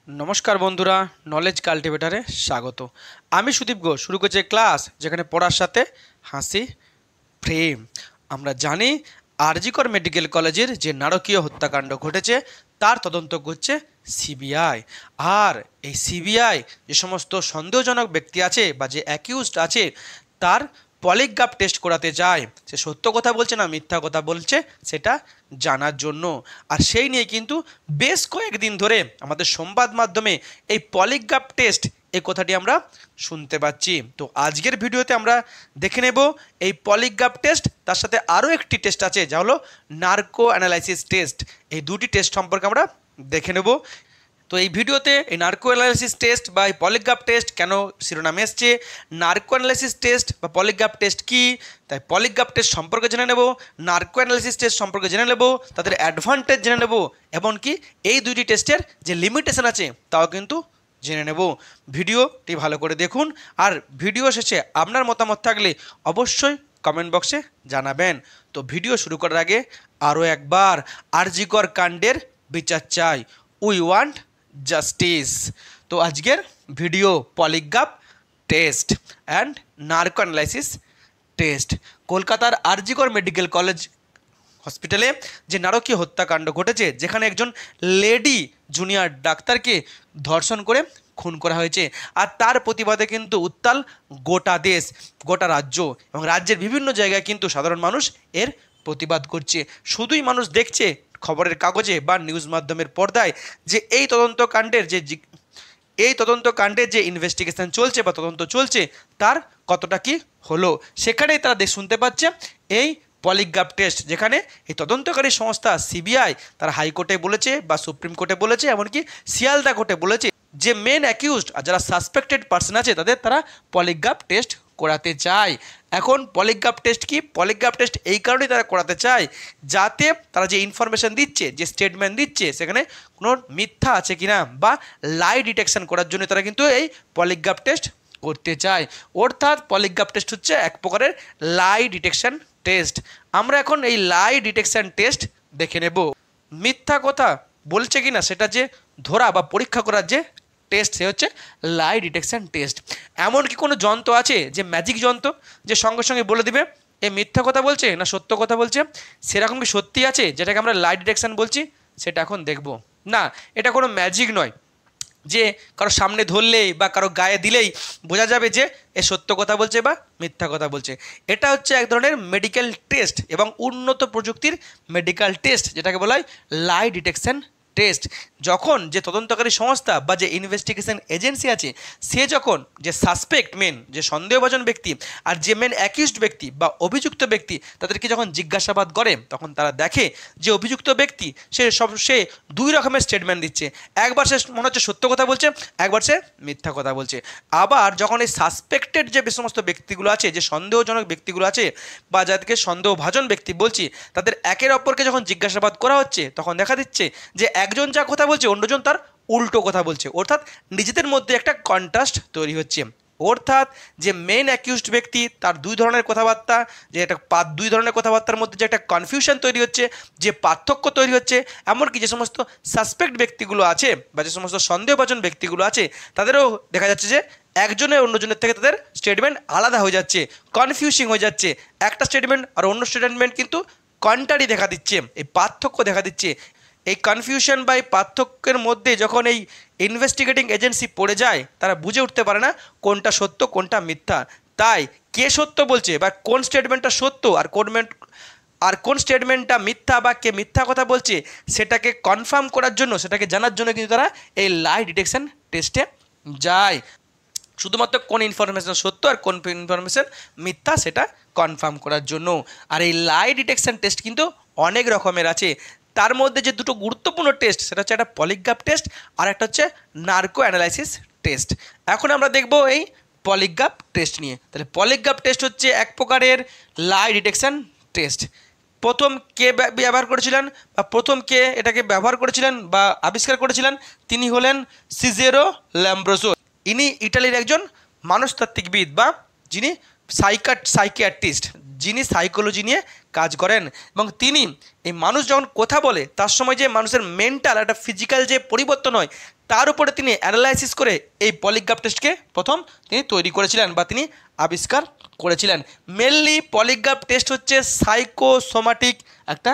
নমস্কার বন্ধুরা, নলেজ কাল্টিভেটারে স্বাগত। আমি সুদীপ ঘোষ শুরু করছি ক্লাস, যেখানে পড়ার সাথে হাসি ফ্রি। আমরা জানি আরজিকর মেডিকেল কলেজের যে নারকীয় হত্যাকাণ্ড ঘটেছে তার তদন্ত করছে সিবিআই। আর এই সিবিআই যে সমস্ত সন্দেহজনক ব্যক্তি আছে বা যে অ্যাকিউজড আছে তার পলিগ্রাফ টেস্ট করাতে যায়, সে সত্য কথা বলছে না মিথ্যা কথা বলছে সেটা জানার জন্য। আর সেই নিয়ে কিন্তু বেশ কয়েকদিন ধরে আমাদের সংবাদ মাধ্যমে এই পলিগ্রাফ টেস্ট এই কথাটি আমরা শুনতে পাচ্ছি। তো আজকের ভিডিওতে আমরা দেখে নেব এই পলিগ্রাফ টেস্ট, তার সাথে আরও একটি টেস্ট আছে যা হলো নার্কো অ্যানালাইসিস টেস্ট। এই দুটি টেস্ট সম্পর্কে আমরা দেখে নেব। তো এই ভিডিওতে এই নার্কো অ্যানালাইসিস টেস্ট বা এই পলিগ্রাফ টেস্ট কেন শিরোনামে এসছে, নার্কো অ্যানালাইসিস টেস্ট বা পলিগ্রাফ টেস্ট কী, তাই পলিগ্রাফ টেস্ট সম্পর্কে জেনে নেব, নার্কো অ্যানালাইসিস টেস্ট সম্পর্কে জেনে নেব, তাদের অ্যাডভান্টেজ জেনে নেব, এমনকি এই দুইটি টেস্টের যে লিমিটেশন আছে তাও কিন্তু জেনে নেব। ভিডিওটি ভালো করে দেখুন, আর ভিডিও শেষে আপনার মতামত থাকলে অবশ্যই কমেন্ট বক্সে জানাবেন। তো ভিডিও শুরু করার আগে আরও একবার আরজিকর কাণ্ডের বিচার চাই, উই ওয়ান্ট জাস্টিস। তো আজকের video polygraph test and narco analysis test. কলকাতার আরজিকর মেডিকেল কলেজ হসপিটালে যে নারকীয় হত্যাকাণ্ড ঘটেছে, যেখানে একজন লেডি জুনিয়র ডাক্তারকে ধর্ষণ করে খুন করা হয়েছে, আর তার প্রতিবাদে কিন্তু উত্তাল গোটা দেশ, গোটা রাজ্য এবং রাজ্যের বিভিন্ন জায়গায় কিন্তু সাধারণ মানুষ এর প্রতিবাদ করছে। শুধুই মানুষ দেখছে খবরের কাগজে বা নিউজ মাধ্যমের পর্দায় যে এই তদন্তকাণ্ডের যে ইনভেস্টিগেশন চলছে বা তদন্ত চলছে তার কতটা কি হলো, সেখানেই তারা শুনতে পাচ্ছে এই পলিগ্রাফ টেস্ট, যেখানে এই তদন্তকারী সংস্থা সিবিআই তারা হাইকোর্টে বলেছে বা সুপ্রিম কোর্টে বলেছে, এমনকি শিয়ালদা কোর্টে বলেছে যে মেন অ্যাকিউজড আর যারা সাসপেক্টেড পার্সন আছে তাদের তারা পলিগ্রাফ টেস্ট করাতে চায়। এখন পলিগ্রাফ টেস্ট কি? পলিগ্রাফ টেস্ট এই কারণেই তারা করাতে চায় যাতে তারা যে ইনফরমেশন দিচ্ছে, যে স্টেটমেন্ট দিচ্ছে, সেখানে কোনো মিথ্যা আছে কিনা বা লাই ডিটেকশন করার জন্য তারা কিন্তু এই পলিগ্রাফ টেস্ট করতে চায়। অর্থাৎ পলিগ্রাফ টেস্ট হচ্ছে এক প্রকারের লাই ডিটেকশন টেস্ট। আমরা এখন এই লাই ডিটেকশন টেস্ট দেখে নেব। মিথ্যা কথা বলছে কিনা সেটা যে ধরা বা পরীক্ষা করার যে টেস্ট, সে হচ্ছে লাই ডিটেকশন টেস্ট। এমন কি কোনো যন্ত্র আছে যে ম্যাজিক যন্ত্র, যে সঙ্গে সঙ্গে বলে দিবে এ মিথ্যা কথা বলছে না সত্য কথা বলছে? সেরকম কি সত্যি আছে যেটাকে আমরা লাই ডিটেকশন বলছি? সেটা এখন দেখব। না, এটা কোনো ম্যাজিক নয় যে কারো সামনে ধরলেই বা কারো গায়ে দিলেই বোঝা যাবে যে এ সত্য কথা বলছে বা মিথ্যা কথা বলছে। এটা হচ্ছে এক ধরনের মেডিকেল টেস্ট এবং উন্নত প্রযুক্তির মেডিকেল টেস্ট, যেটাকে বলা হয় লাই ডিটেকশন টেস্ট। যখন যে তদন্তকারী সংস্থা বা যে ইনভেস্টিগেশন এজেন্সি আছে, সে যখন যে সাসপেক্ট মেন যে সন্দেহভাজন ব্যক্তি আর যে মেন অ্যাকিউজড ব্যক্তি বা অভিযুক্ত ব্যক্তি তাদেরকে যখন জিজ্ঞাসাবাদ করে, তখন তারা দেখে যে অভিযুক্ত ব্যক্তি সে দুই রকমের স্টেটমেন্ট দিচ্ছে। একবার সে মনে হচ্ছে সত্য কথা বলছে, একবার সে মিথ্যা কথা বলছে। আবার যখন এই সাসপেক্টেড যে সমস্ত ব্যক্তিগুলো আছে, যে সন্দেহজনক ব্যক্তিগুলো আছে বা যাদেরকে সন্দেহভাজন ব্যক্তি বলছি, তাদের একের অপরকে যখন জিজ্ঞাসাবাদ করা হচ্ছে, তখন দেখা দিচ্ছে যে একজন যা কথা বলছে অন্যজন তার উল্টো কথা বলছে। অর্থাৎ নিজেদের মধ্যে একটা কন্ট্রাস্ট তৈরি হচ্ছে। অর্থাৎ যে মেন অ্যাকিউজড ব্যক্তি তার দুই ধরনের কথাবার্তা, যে একটা দুই ধরনের কথাবার্তার মধ্যে যে একটা কনফিউশন তৈরি হচ্ছে, যে পার্থক্য তৈরি হচ্ছে, এমনকি যে সমস্ত সাসপেক্ট ব্যক্তিগুলো আছে বা যে সমস্ত সন্দেহভাজন ব্যক্তিগুলো আছে, তাদেরও দেখা যাচ্ছে যে একজনের অন্যজনের থেকে তাদের স্টেটমেন্ট আলাদা হয়ে যাচ্ছে, কনফিউজিং হয়ে যাচ্ছে। একটা স্টেটমেন্ট আর অন্য স্টেটমেন্ট কিন্তু কন্ট্রারি দেখা দিচ্ছে, এই পার্থক্য দেখা দিচ্ছে। এই কনফিউশন বা এই পার্থক্যের মধ্যে যখন এই ইনভেস্টিগেটিং এজেন্সি পড়ে যায়, তারা বুঝে উঠতে পারে না কোনটা সত্য কোনটা মিথ্যা। তাই কে সত্য বলছে বা কোন স্টেটমেন্টটা সত্য আর কোন স্টেটমেন্টটা মিথ্যা বা কে মিথ্যা কথা বলছে, সেটাকে কনফার্ম করার জন্য, সেটাকে জানার জন্য কিন্তু তারা এই লাই ডিটেকশন টেস্টে যায়, শুধুমাত্র কোন ইনফরমেশন সত্য আর কোন ইনফরমেশন মিথ্যা সেটা কনফার্ম করার জন্য। আর এই লাই ডিটেকশন টেস্ট কিন্তু অনেক রকমের আছে। তার মধ্যে যে দুটো গুরুত্বপূর্ণ টেস্ট, সেটা হচ্ছে একটা পলিগ্রাফ টেস্ট আর একটা হচ্ছে নার্কো অ্যানালাইসিস টেস্ট। এখন আমরা দেখব এই পলিগ্রাফ টেস্ট নিয়ে। তাহলে পলিগ্রাফ টেস্ট হচ্ছে এক প্রকারের লাই ডিটেকশন টেস্ট। প্রথম কে ব্যবহার করেছিলেন বা প্রথম কে এটাকে ব্যবহার করেছিলেন বা আবিষ্কার করেছিলেন, তিনি হলেন সিজেরো ল্যাম্ব্রোসো। ইনি ইটালির একজন মানসতাত্ত্বিকবিদ বা যিনি সাইকিয়াট্রিস্ট, যিনি সাইকোলজি নিয়ে কাজ করেন। এবং তিনি এই মানুষ যখন কথা বলে তার সময় যে মানুষের মেন্টাল একটা ফিজিক্যাল যে পরিবর্তন হয়, তার উপরে তিনি অ্যানালাইসিস করে এই পলিগ্রাফ টেস্টকে প্রথম তিনি তৈরি করেছিলেন বা তিনি আবিষ্কার করেছিলেন। মেনলি পলিগ্রাফ টেস্ট হচ্ছে সাইকোসোমাটিক একটা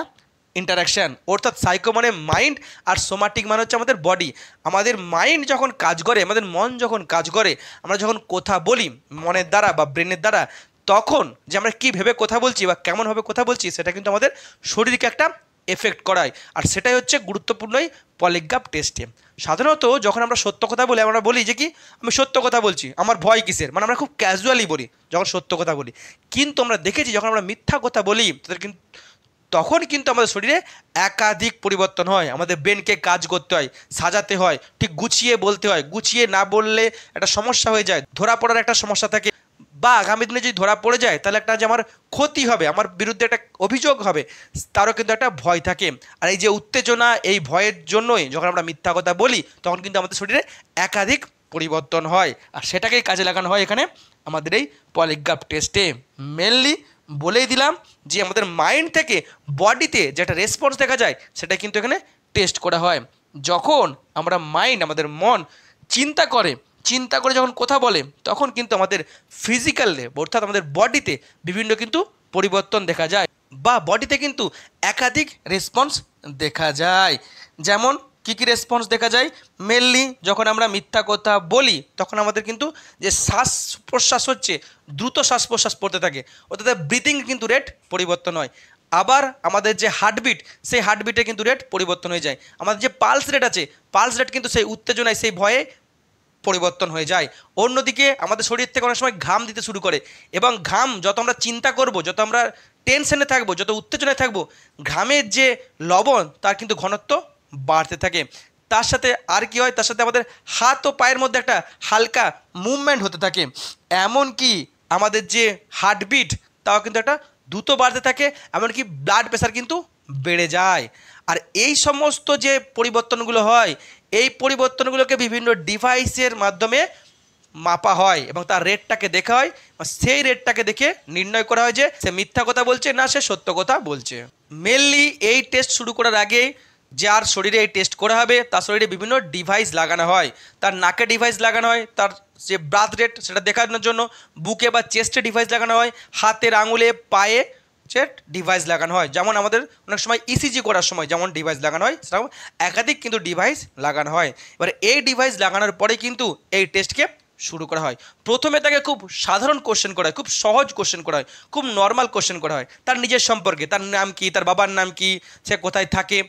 ইন্টারাকশান, অর্থাৎ সাইকো মানে মাইন্ড আর সোমাটিক মানে হচ্ছে আমাদের বডি। আমাদের মাইন্ড যখন কাজ করে, আমাদের মন যখন কাজ করে, আমরা যখন কথা বলি মনের দ্বারা বা ব্রেনের দ্বারা, তখন যে আমরা কী ভেবে কথা বলছি বা কেমনভাবে কথা বলছি সেটা কিন্তু আমাদের শরীরকে একটা এফেক্ট করায়। আর সেটাই হচ্ছে গুরুত্বপূর্ণ এই পলিগ্রাফ টেস্টে। সাধারণত যখন আমরা সত্য কথা বলি আমরা বলি যে কি আমি সত্য কথা বলছি, আমার ভয় কিসের, মানে আমরা খুব ক্যাজুয়ালি বলি যখন সত্য কথা বলি। কিন্তু আমরা দেখেছি যখন আমরা মিথ্যা কথা বলি তাদের কিন্তু তখন কিন্তু আমাদের শরীরে একাধিক পরিবর্তন হয়, আমাদের ব্রেনকে কাজ করতে হয়, সাজাতে হয়, ঠিক গুছিয়ে বলতে হয়। গুছিয়ে না বললে একটা সমস্যা হয়ে যায়, ধরা পড়ার একটা সমস্যা থাকে, বা আগামী দিনে যদি ধরা পড়ে যায় তাহলে একটা যে আমার ক্ষতি হবে, আমার বিরুদ্ধে একটা অভিযোগ হবে, তারও কিন্তু একটা ভয় থাকে। আর এই যে উত্তেজনা, এই ভয়ের জন্যই যখন আমরা মিথ্যা কথা বলি তখন কিন্তু আমাদের শরীরে একাধিক পরিবর্তন হয়, আর সেটাকেই কাজে লাগানো হয় এখানে আমাদের এই পলিগ্রাফ টেস্টে। মেনলি বলেই দিলাম যে আমাদের মাইন্ড থেকে বডিতে যেটা রেসপন্স দেখা যায় সেটা কিন্তু এখানে টেস্ট করা হয়। যখন আমরা মাইন্ড, আমাদের মন চিন্তা করে যখন কথা বলে তখন কিন্তু আমাদের ফিজিক্যালে অর্থাৎ আমাদের বডিতে বিভিন্ন কিন্তু পরিবর্তন দেখা যায়, বা বডিতে কিন্তু একাধিক রেসপন্স দেখা যায়। যেমন কী কী রেসপন্স দেখা যায়? মেনলি যখন আমরা মিথ্যা কথা বলি তখন আমাদের কিন্তু যে শ্বাস প্রশ্বাস হচ্ছে, দ্রুত শ্বাস প্রশ্বাস পড়তে থাকে, অর্থাৎ ব্রিদিং কিন্তু রেট পরিবর্তন হয়। আবার আমাদের যে হার্টবিট, সেই হার্টবিটে কিন্তু রেট পরিবর্তন হয়ে যায়। আমাদের যে পালস রেট আছে, পালস রেট কিন্তু সেই উত্তেজনায়, সেই ভয়ে পরিবর্তন হয়ে যায়। অন্যদিকে আমাদের শরীর থেকে অনেক সময় ঘাম দিতে শুরু করে, এবং ঘাম যত আমরা চিন্তা করব, যত আমরা টেনশনে থাকবো, যত উত্তেজনায় থাকবো, ঘামের যে লবণ তার কিন্তু ঘনত্ব বাড়তে থাকে। তার সাথে আর কি হয়, তার সাথে আমাদের হাত ও পায়ের মধ্যে একটা হালকা মুভমেন্ট হতে থাকে। এমনকি আমাদের যে হার্টবিট তাও কিন্তু একটা দ্রুত বাড়তে থাকে, এমনকি ব্লাড প্রেশার কিন্তু বেড়ে যায়। আর এই সমস্ত যে পরিবর্তনগুলো হয়, এই পরিবর্তনগুলোকে বিভিন্ন ডিভাইসের মাধ্যমে মাপা হয় এবং তার রেটটাকে দেখা হয়, সেই রেটটাকে দেখে নির্ণয় করা হয় যে সে মিথ্যা কথা বলছে না সে সত্য কথা বলছে। মেনলি এই টেস্ট শুরু করার আগে যার শরীরে এই টেস্ট করা হবে তার শরীরে বিভিন্ন ডিভাইস লাগানো হয়। তার নাকে ডিভাইস লাগানো হয়, তার যে ব্রাথ রেট সেটা দেখানোর জন্য বুকে বা চেস্টে ডিভাইস লাগানো হয়, হাতের আঙুলে, পায়ে ডিভাইস লাগানো হয়। যেমন আমাদের অনেক সময় ইসিজি করার সময় যেমন ডিভাইস লাগানো হয়, সেরকম একাধিক কিন্তু ডিভাইস লাগানো হয়। এবার এই ডিভাইস লাগানোর পরে কিন্তু এই টেস্টকে শুরু করা হয়। প্রথমে তাকে খুব সাধারণ কোশ্চেন করা হয়, খুব সহজ কোশ্চেন করা হয়, খুব নর্মাল কোশ্চেন করা হয় তার নিজের সম্পর্কে, তার নাম কি, তার বাবার নাম কি, সে কোথায় থাকে,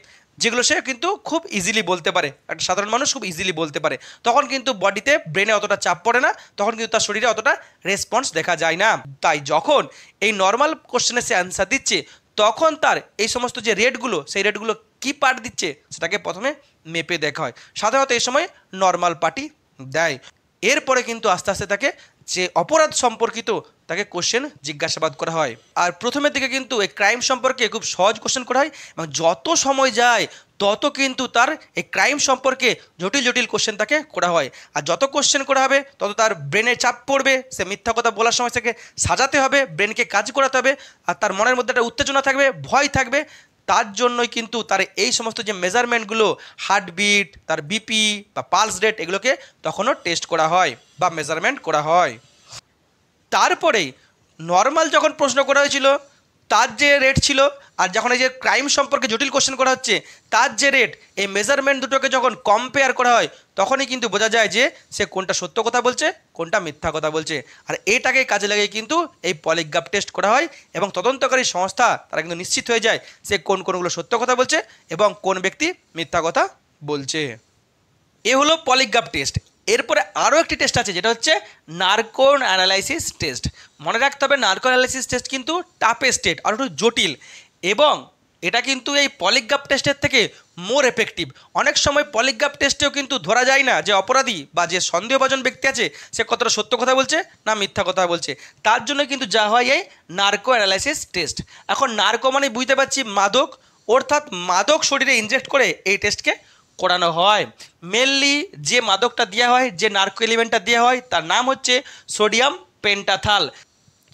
যেগুলো সে কিন্তু খুব ইজিলি বলতে পারে, একটা সাধারণ মানুষ খুব ইজিলি বলতে পারে। তখন কিন্তু বডিতে, ব্রেনে অতটা চাপ পড়ে না, তখন কিন্তু তার শরীরে অতটা রেসপন্স দেখা যায় না। তাই যখন এই নর্মাল কোশ্চেনে সে অ্যান্সার দিচ্ছে তখন তার এই সমস্ত যে রেটগুলো, সেই রেটগুলো কী পার্ট দিচ্ছে সেটাকে প্রথমে মেপে দেখা হয়। সাধারণত এই সময় নর্মাল পার্টই দেয়। এরপরে কিন্তু আস্তে আস্তে তাকে যে অপরাধ সম্পর্কিত তাকে কোশ্চেন জিজ্ঞাসাবাদ করা হয়। আর প্রথমের দিকে কিন্তু এই ক্রাইম সম্পর্কে খুব সহজ কোশ্চেন করা হয়, এবং যত সময় যায় তত কিন্তু তার এই ক্রাইম সম্পর্কে জটিল জটিল কোশ্চেন তাকে করা হয়। আর যত কোশ্চেন করা হবে তত তার ব্রেনে চাপ পড়বে, সে মিথ্যা কথা বলার সময় তাকে সাজাতে হবে, ব্রেনকে কাজ করাতে হবে, আর তার মনের মধ্যে একটা উত্তেজনা থাকবে, ভয় থাকবে। তার জন্যই কিন্তু তার এই সমস্ত যে মেজারমেন্টগুলো, হার্টবিট, তার বিপি বা পালস রেট, এগুলোকে তখনও টেস্ট করা হয় বা মেজারমেন্ট করা হয়। তারপরেই নর্মাল যখন প্রশ্ন করা হয়েছিল তার যে রেট ছিল, আর যখন এই যে ক্রাইম সম্পর্কে জটিল কোশ্চেন করা হচ্ছে তার যে রেট, এই মেজারমেন্ট দুটোকে যখন কম্পেয়ার করা হয় তখনই কিন্তু বোঝা যায় যে সে কোনটা সত্য কথা বলছে, কোনটা মিথ্যা কথা বলছে। আর এটাকে কাজে লাগিয়ে কিন্তু এই পলিগ্রাফ টেস্ট করা হয়, এবং তদন্তকারী সংস্থা তারা কিন্তু নিশ্চিত হয়ে যায় সে কোনগুলো সত্য কথা বলছে এবং কোন ব্যক্তি মিথ্যা কথা বলছে। এ হলো পলিগ্রাফ টেস্ট। এরপরে আরও একটি টেস্ট আছে যেটা হচ্ছে নার্কো অ্যানালাইসিস টেস্ট। মনে রাখতে হবে নার্কো অ্যানালাইসিস টেস্ট কিন্তু টাফেস্ট টেস্ট আর একটু জটিল, এবং এটা কিন্তু এই পলিগ্রাফ টেস্টের থেকে মোর এফেক্টিভ। অনেক সময় পলিগ্রাফ টেস্টেও কিন্তু ধরা যায় না যে অপরাধী বা যে সন্দেহভাজন ব্যক্তি আছে সে কতটা সত্য কথা বলছে না মিথ্যা কথা বলছে। তার জন্য কিন্তু যা হয় এই নার্কো অ্যানালাইসিস টেস্ট। এখন নার্কো মানে বুঝতে পারছি মাদক, অর্থাৎ মাদক শরীরে ইনজেক্ট করে এই টেস্টকে করানো হয়। মেনলি যে মাদকটা দেওয়া হয়, যে নার্কো এলিমেন্টটা দেওয়া হয় তার নাম হচ্ছে সোডিয়াম পেন্টাথাল।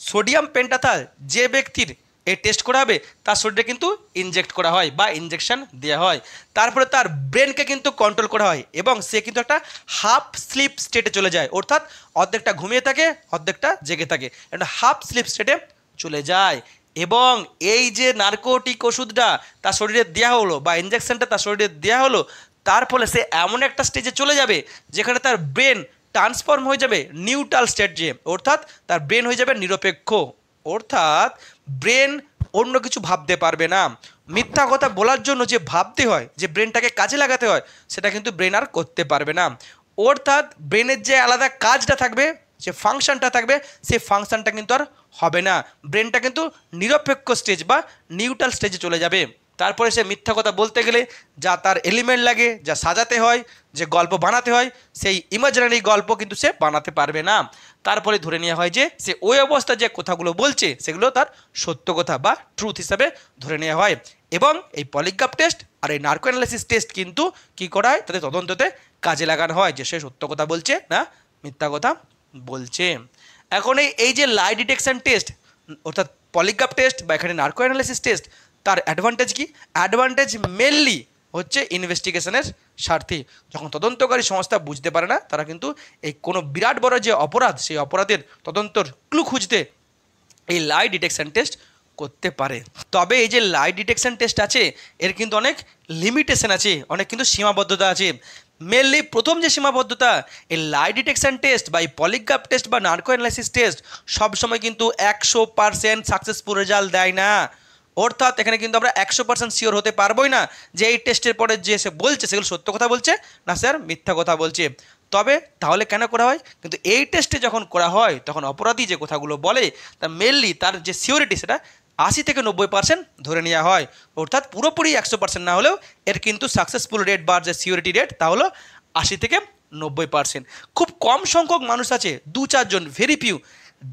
সোডিয়াম পেন্টাথাল যে ব্যক্তির এই টেস্ট করা হবে তার শরীরে কিন্তু ইনজেক্ট করা হয় বা ইনজেকশন দেওয়া হয়। তারপরে তার ব্রেনকে কিন্তু কন্ট্রোল করা হয় এবং সে কিন্তু একটা হাফ স্লিপ স্টেটে চলে যায়, অর্থাৎ অর্ধেকটা ঘুমিয়ে থাকে অর্ধেকটা জেগে থাকে, একটা হাফ স্লিপ স্টেটে চলে যায়। এবং এই যে নার্কোটিক ওষুধটা তার শরীরে দেওয়া হলো বা ইনজেকশনটা তার শরীরে দেওয়া হলো, তার ফলে সে এমন একটা স্টেজে চলে যাবে যেখানে তার ব্রেন ট্রান্সফর্ম হয়ে যাবে নিউট্রাল স্টেজে, অর্থাৎ তার ব্রেন হয়ে যাবে নিরপেক্ষ, অর্থাৎ ব্রেন অন্য কিছু ভাবতে পারবে না। মিথ্যা কথা বলার জন্য যে ভাবতে হয়, যে ব্রেনটাকে কাজে লাগাতে হয়, সেটা কিন্তু ব্রেন আর করতে পারবে না। অর্থাৎ ব্রেনের যে আলাদা কাজটা থাকবে, যে ফাংশনটা থাকবে, সেই ফাংশনটা কিন্তু আর হবে না। ব্রেনটা কিন্তু নিরপেক্ষ স্টেজ বা নিউট্রাল স্টেজে চলে যাবে। তারপরে সে মিথ্যা কথা বলতে গেলে যা তার এলিমেন্ট লাগে, যা সাজাতে হয়, যে গল্প বানাতে হয়, সেই ইমাজিনারি গল্প কিন্তু সে বানাতে পারবে না। তারপরে ধরে নেওয়া হয় যে সে ওই অবস্থায় যে কথাগুলো বলছে সেগুলো তার সত্য কথা বা ট্রুথ হিসাবে ধরে নেওয়া হয়। এবং এই পলিগ্রাফ টেস্ট আর এই নার্কো অ্যানালাইসিস টেস্ট কিন্তু কী করা হয়, তাদের তদন্ততে কাজে লাগানো হয় যে সে সত্য কথা বলছে না মিথ্যা কথা বলছে। এখন এই যে লাই ডিটেকশন টেস্ট অর্থাৎ পলিগ্রাফ টেস্ট বা এখানে নার্কো অ্যানালাইসিস টেস্ট, তার অ্যাডভান্টেজ কি? অ্যাডভান্টেজ মেনলি হচ্ছে ইনভেস্টিগেশনের স্বার্থে। যখন তদন্তকারী সংস্থা বুঝতে পারে না, তারা কিন্তু এই কোনো বিরাট বড় যে অপরাধ, সেই অপরাধের তদন্তর ক্লু খুঁজতে এই লাই ডিটেকশন টেস্ট করতে পারে। তবে এই যে লাই ডিটেকশন টেস্ট আছে, এর কিন্তু অনেক লিমিটেশন আছে, অনেক কিন্তু সীমাবদ্ধতা আছে। মেনলি প্রথম যে সীমাবদ্ধতা, এই লাই ডিটেকশন টেস্ট বা এই পলিগ্রাফ টেস্ট বা নার্কো অ্যানালাইসিস টেস্ট সবসময় কিন্তু 100% সাকসেসফুল রেজাল্ট দেয় না। অর্থাৎ এখানে কিন্তু আমরা 100% শিওর হতে পারবোই না যে এই টেস্টের পরে যে সে বলছে সেগুলো সত্য কথা বলছে না স্যার মিথ্যা কথা বলছে। তবে তাহলে কেন করা হয়? কিন্তু এই টেস্টে যখন করা হয় তখন অপরাধী যে কথাগুলো বলে তা মেনলি তার যে সিওরিটি সেটা 80 থেকে 90% ধরে নেওয়া হয়। অর্থাৎ পুরোপুরি 100% না হলেও এর কিন্তু সাকসেসফুল রেট বা যে সিওরিটি রেট তা হলো 80 থেকে 90%। খুব কম সংখ্যক মানুষ আছে, 2-4 জন, ভেরি ফিউ,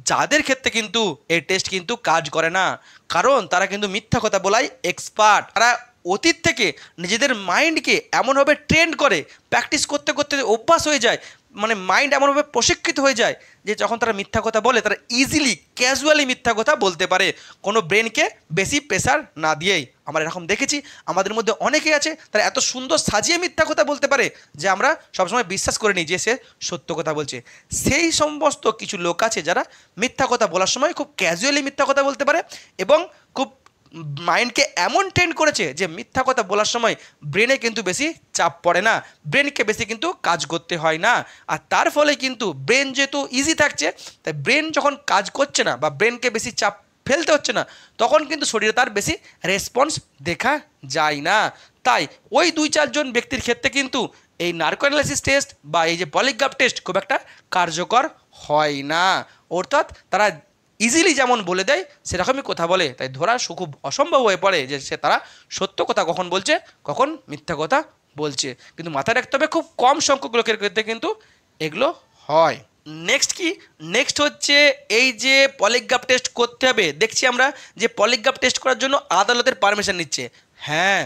যাদের ক্ষেত্রে কিন্তু এই টেস্ট কিন্তু কাজ করে না। কারণ তারা কিন্তু মিথ্যা কথা বলাই এক্সপার্ট। তারা অতীত থেকে নিজেদের মাইন্ডকে এমনভাবে ট্রেন্ড করে, প্র্যাকটিস করতে করতে অভ্যাস হয়ে যায়, মানে মাইন্ড এমনভাবে প্রশিক্ষিত হয়ে যায় যে যখন তারা মিথ্যা কথা বলে তারা ইজিলি ক্যাজুয়ালি মিথ্যা কথা বলতে পারে, কোনো ব্রেনকে বেশি প্রেশার না দিয়েই। আমরা এরকম দেখেছি, আমাদের মধ্যে অনেকেই আছে তারা এত সুন্দর সাজিয়ে মিথ্যা কথা বলতে পারে যে আমরা সবসময় বিশ্বাস করে নিই যে সে সত্য কথা বলছে। সেই সমস্ত কিছু লোক আছে যারা মিথ্যা কথা বলার সময় খুব ক্যাজুয়ালি মিথ্যা কথা বলতে পারে এবং খুব মাইন্ডকে এমন ট্রেন করেছে যে মিথ্যা কথা বলার সময় ব্রেনে কিন্তু বেশি চাপ পড়ে না, ব্রেনকে বেশি কিন্তু কাজ করতে হয় না। আর তার ফলে কিন্তু ব্রেন যেহেতু ইজি থাকছে, তাই ব্রেন যখন কাজ করছে না বা ব্রেনকে বেশি চাপ ফেলতে হচ্ছে না, তখন কিন্তু শরীরে তার বেশি রেসপন্স দেখা যায় না। তাই ওই 2-4 জন ব্যক্তির ক্ষেত্রে কিন্তু এই নার্কো অ্যানালাইসিস টেস্ট বা এই যে পলিগ্রাফ টেস্ট খুব একটা কার্যকর হয় না। অর্থাৎ তারা ইজিলি যেমন বলে দেয় সেরকমই কথা বলে, তাই ধরা খুব অসম্ভব হয়ে পড়ে যে সে তারা সত্য কথা কখন বলছে কখন মিথ্যা কথা বলছে। কিন্তু মাথায় রাখতে হবে খুব কম সংখ্যক লোকের ক্ষেত্রে কিন্তু এগুলো হয়। নেক্সট কি? নেক্সট হচ্ছে এই যে পলিগ্রাফ টেস্ট করতে হবে, দেখছি আমরা যে পলিগ্রাফ টেস্ট করার জন্য আদালতের পারমিশন নিচ্ছে। হ্যাঁ,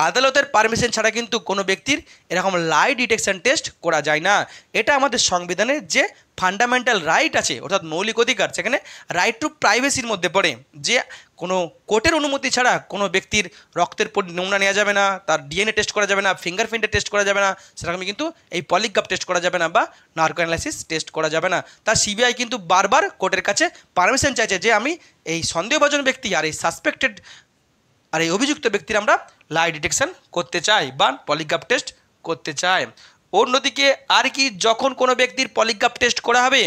আদালতের পারমিশন ছাড়া কিন্তু কোনো ব্যক্তির এরকম লাই ডিটেকশন টেস্ট করা যায় না। এটা আমাদের সংবিধানের যে ফান্ডামেন্টাল রাইট আছে অর্থাৎ মৌলিক অধিকার, সেখানে রাইট টু প্রাইভেসির মধ্যে পড়ে যে কোনো কোর্টের অনুমতি ছাড়া কোনো ব্যক্তির রক্তের নমুনা নেওয়া যাবে না, তার ডিএনএ টেস্ট করা যাবে না, ফিঙ্গারপ্রিন্টের টেস্ট করা যাবে না, সেরকমই কিন্তু এই পলিগ্রাফ টেস্ট করা যাবে না বা নার্কো অ্যানালাইসিস টেস্ট করা যাবে না। তার সিবিআই কিন্তু বারবার কোর্টের কাছে পারমিশন চাইছে যে আমি এই সন্দেহভাজন ব্যক্তি আর এই সাসপেক্টেড আর এই অভিযুক্ত ব্যক্তির আমরা লাই ডিটেকশন করতে চাই বা পলিগ্রাফ টেস্ট করতে চাই। অন্যদিকে আর কি, যখন কোনো ব্যক্তির পলিগ্রাফ টেস্ট করা হবে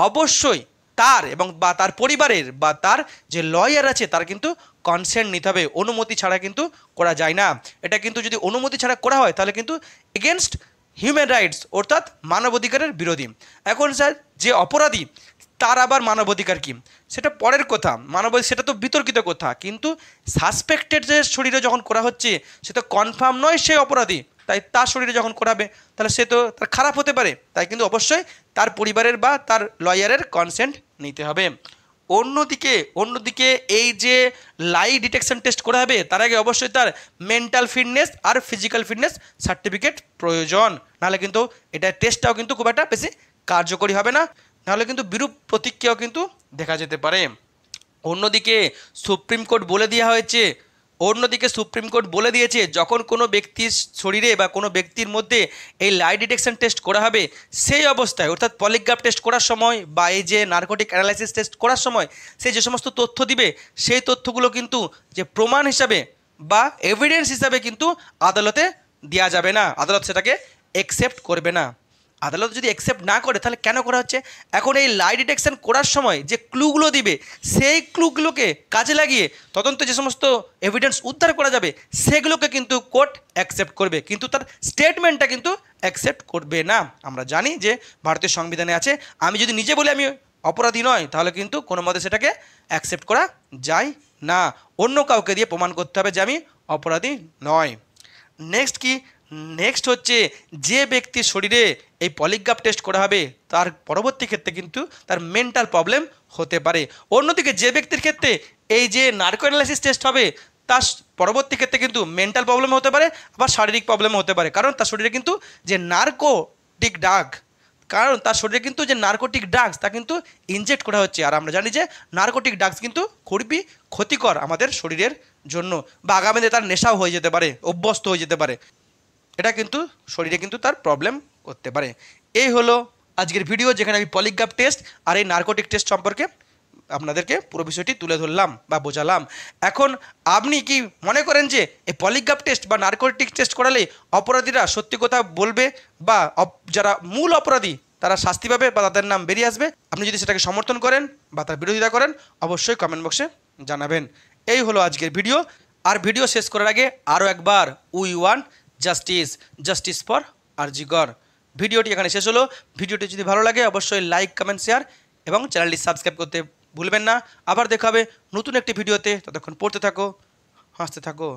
অবশ্যই তার এবং বা তার পরিবারের বা তার যে লয়ার আছে তার কিন্তু কনসেন্ট নিতে হবে, অনুমতি ছাড়া কিন্তু করা যায় না। এটা কিন্তু যদি অনুমতি ছাড়া করা হয় তাহলে কিন্তু এগেনস্ট হিউম্যান রাইটস অর্থাৎ মানবাধিকারের বিরোধী। এখন স্যার যে অপরাধী তার আবার মানবাধিকার কী সেটা পরের কথা, সেটা তো বিতর্কিত কথা, কিন্তু সাসপেক্টেড যে শরীরে যখন করা হচ্ছে সে তো কনফার্ম নয় সে অপরাধী, তাই তার শরীরে যখন করাবে তাহলে সে তো তার খারাপ হতে পারে, তাই কিন্তু অবশ্যই তার পরিবারের বা তার লয়ারের কনসেন্ট নিতে হবে। অন্যদিকে এই যে লাই ডিটেকশন টেস্ট করা হবে তার আগে অবশ্যই তার মেন্টাল ফিটনেস আর ফিজিক্যাল ফিটনেস সার্টিফিকেট প্রয়োজন, নাহলে কিন্তু এটা টেস্টটাও কিন্তু খুব একটা বেশি কার্যকরী হবে না, নাহলে কিন্তু বিরূপ প্রতিক্রিয়াও কিন্তু দেখা যেতে পারে। অন্যদিকে সুপ্রিম কোর্ট বলে দেওয়া হয়েছে, অন্যদিকে সুপ্রিম কোর্ট বলে দিয়েছে যখন কোনো ব্যক্তির শরীরে বা কোনো ব্যক্তির মধ্যে এই লাই ডিটেকশন টেস্ট করা হবে, সেই অবস্থায় অর্থাৎ পলিগ্রাফ টেস্ট করার সময় বা এই যে নার্কোটিক অ্যানালাইসিস টেস্ট করার সময় সে যে সমস্ত তথ্য দিবে সেই তথ্যগুলো কিন্তু যে প্রমাণ হিসাবে বা এভিডেন্স হিসাবে কিন্তু আদালতে দেওয়া যাবে না, আদালত সেটাকে অ্যাকসেপ্ট করবে না। আদালত যদি অ্যাকসেপ্ট না করে তাহলে কেন করা হচ্ছে? এখন এই লাই ডিটেকশন করার সময় যে ক্লুগুলো দিবে সেই ক্লুগুলোকে কাজে লাগিয়ে তদন্তে যে সমস্ত এভিডেন্স উদ্ধার করা যাবে সেগুলোকে কিন্তু কোর্ট অ্যাকসেপ্ট করবে, কিন্তু তার স্টেটমেন্টটা কিন্তু অ্যাকসেপ্ট করবে না। আমরা জানি যে ভারতীয় সংবিধানে আছে আমি যদি নিজে বলি আমি অপরাধী নয় তাহলে কিন্তু কোনো মতে সেটাকে অ্যাকসেপ্ট করা যায় না, অন্য কাউকে দিয়ে প্রমাণ করতে হবে যে আমি অপরাধী নয়। নেক্সট কি? নেক্সট হচ্ছে যে ব্যক্তির শরীরে এই পলিগ্রাফ টেস্ট করা হবে তার পরবর্তী ক্ষেত্রে কিন্তু তার মেন্টাল প্রবলেম হতে পারে। অন্যদিকে যে ব্যক্তির ক্ষেত্রে এই যে নার্কো অ্যানালাইসিস টেস্ট হবে তার পরবর্তী ক্ষেত্রে কিন্তু মেন্টাল প্রবলেম হতে পারে, আবার শারীরিক প্রবলেম হতে পারে, কারণ তার শরীরে কিন্তু যে নার্কোটিক ড্রাগস তা কিন্তু ইনজেক্ট করা হচ্ছে। আর আমরা জানি যে নার্কোটিক ড্রাগস কিন্তু খুবই ক্ষতিকর আমাদের শরীরের জন্য, বা আগামীতে তার নেশাও হয়ে যেতে পারে, অভ্যস্ত হয়ে যেতে পারে, এটা কিন্তু শরীরে কিন্তু তার প্রবলেম করতে পারে। এই হলো আজকের ভিডিও যেখানে আমি পলিগ্রাফ টেস্ট আর এই নার্কোটিক টেস্ট সম্পর্কে আপনাদেরকে পুরো বিষয়টি তুলে ধরলাম বা বোঝালাম। এখন আপনি কি মনে করেন যে এই পলিগ্রাফ টেস্ট বা নার্কোটিক টেস্ট করালে অপরাধীরা সত্যি কথা বলবে বা যারা মূল অপরাধী তারা শাস্তি পাবে বা তাদের নাম বেরিয়ে আসবে? আপনি যদি সেটাকে সমর্থন করেন বা তার বিরোধিতা করেন অবশ্যই কমেন্ট বক্সে জানাবেন। এই হলো আজকের ভিডিও। আর ভিডিও শেষ করার আগে আরও একবার উই ওয়ান্ট জাস্টিস ফর আরজি কর। ভিডিওটি এখানে শেষ হলো। ভিডিওটি যদি ভালো লাগে অবশ্যই লাইক, কমেন্ট, শেয়ার এবং চ্যানেলটি সাবস্ক্রাইব করতে ভুলবেন না। আবার দেখা হবে নতুন একটি ভিডিওতে, ততক্ষণ পড়তে থাকো, হাসতে থাকো।